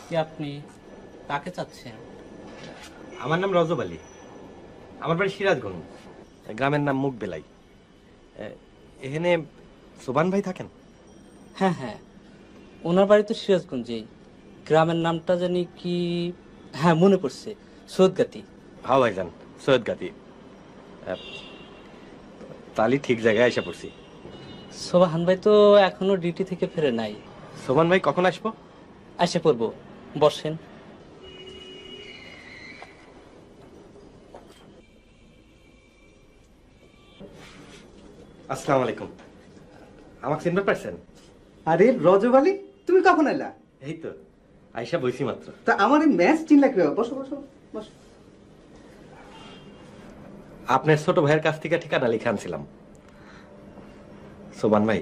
কি আপনি কাকে চাচ্ছেন? আমার নাম রজব আলী, আমার বাড়ি সিরাজগঞ্জ, গ্রামের নাম মুখবেলাই। এখানে সোবান ভাই থাকেন? হ্যাঁ হ্যাঁ, ওনার বাড়ি তো সিরাজগঞ্জেই। গ্রামের নামটা জানি কি, হ্যাঁ মনে পড়ছে, সৈয়দগাতি। হ্যাঁ ভাইজান, সৈয়দগাতি। তালি ঠিক জায়গায় এসে পড়ছি। সোবাহান ভাই তো এখনো ডিউটি থেকে ফেরে নাই। সোবান ভাই কখন আসবো? এসে পড়বো, বসেন। আসসালামু আলাইকুম। আমাকে চিনতে পারছেন? আরে রজব আলী, তুমি কখন এলা? এই তো আইসা বইছি মাত্র। তা আমার এই ম্যাচ চিনলা কিভাবে? বসো বসো বসো। আপনার ছোট ভাইয়ের কাছ থেকে ঠিকানা লিখে আনছিলাম। সোবান ভাই,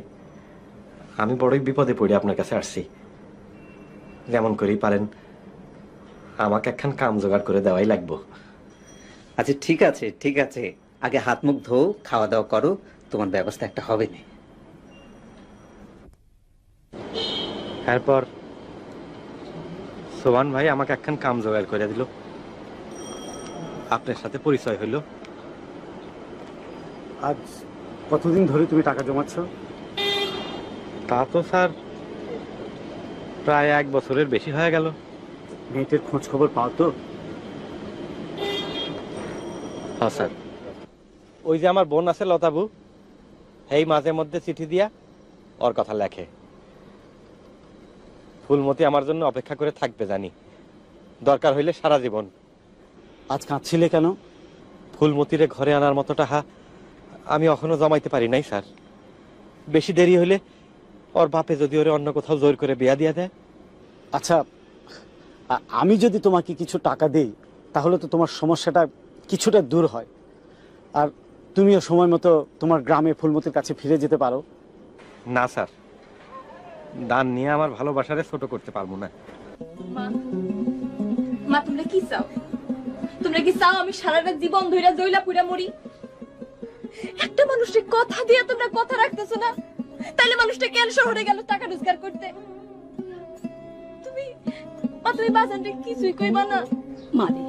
আমি বড়ই বিপদে পড়ে আপনার কাছে আসছি। যেমন করেই পারেন আমাকে একখান কাম জোগাড় করে দেওয়াই লাগবো। আচ্ছা ঠিক আছে ঠিক আছে, আগে হাত মুখ ধো, খাওয়া দাওয়া করো, তোমার ব্যবস্থা একটা হবে না। এরপর সোবান ভাই আমাকে একখান কাম জোগাড় করে দিল, আপনার সাথে পরিচয় হইল। আজ কতদিন ধরে তুমি টাকা জমাচ্ছ? তা তো স্যার প্রায় 1 বছরের বেশি হয়ে গেল। মেয়েটের খোঁজ খবর পাও তো? হ্যাঁ স্যার, ওই যে আমার বোন আছে লতাবু, এই মাঝে মধ্যে চিঠি দিয়া ওর কথা লেখে। ফুলমতি আমার জন্য অপেক্ষা করে থাকবে জানি, দরকার হইলে সারা জীবন। আজ কাঁদছিলে কেন? ফুলমতিরে ঘরে আনার মতো টাকা আমি এখনো জমাইতে পারি নাই স্যার। বেশি দেরি হইলে ওর বাপে যদি ওরে অন্য কোথাও জোর করে বিয়া দিয়া দেয়। আচ্ছা, আমি যদি তোমাকে কিছু টাকা দেই তাহলে তো তোমার সমস্যাটা কিছুটা দূর হয়, আর তুমিও সময় মতো তোমার গ্রামে ফুলমতির কাছে ফিরে যেতে পারো। না স্যার, দান নিয়ে আমার ভালোবাসারে ছোট করতে পারবো না। মা, মা তোমরা কি চাও? তোমরা কি চাও আমি সারাটা জীবন ধইরা জইলা পুরা মরি? একটা মানুষের কথা দিয়ে তোমরা কথা রাখতেছো না, তাইলে মানুষটা কেন শহরে গেল টাকা রোজগার করতে? তুমি তুমি বাজানরে কিছুই কইবা না? মারে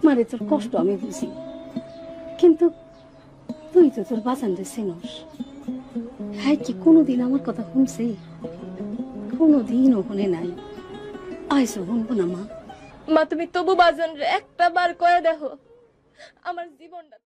মারে, তোর কষ্ট আমি বুঝি, কিন্তু তুই তো তোর বাজানরে চেনস। হ্যাঁ কি কোনোদিন আমার কথা শুনছে? কোনোদিনও শুনে নাই, আইসো শুনবো না মা? মা তুমি তবু বাজানরে একটা বার কয়ে দেখো, আমার জীবনটা